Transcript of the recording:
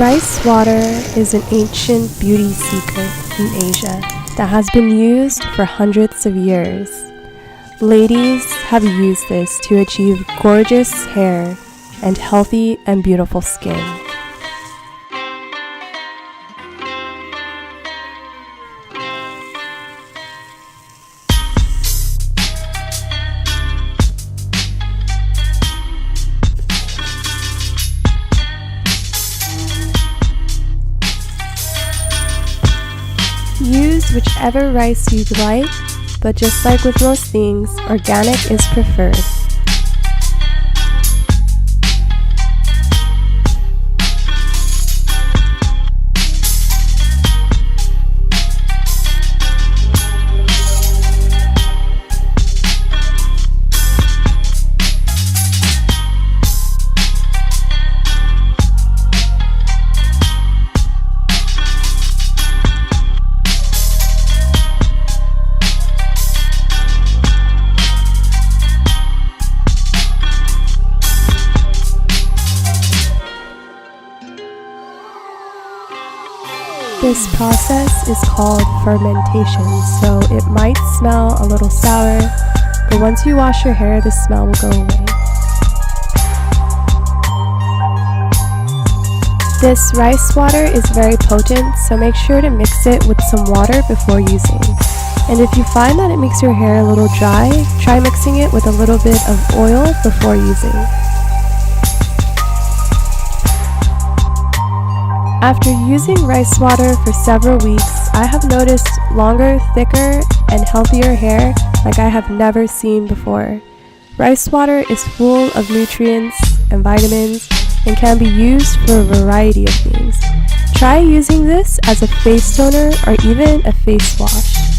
Rice water is an ancient beauty secret in Asia that has been used for hundreds of years. Ladies have used this to achieve gorgeous hair and healthy and beautiful skin. Use whichever rice you'd like, but just like with most things, organic is preferred. This process is called fermentation, so it might smell a little sour, but once you wash your hair, the smell will go away. This rice water is very potent, so make sure to mix it with some water before using. And if you find that it makes your hair a little dry, try mixing it with a little bit of oil before using. After using rice water for several weeks, I have noticed longer, thicker, and healthier hair like I have never seen before. Rice water is full of nutrients and vitamins and can be used for a variety of things. Try using this as a face toner or even a face wash.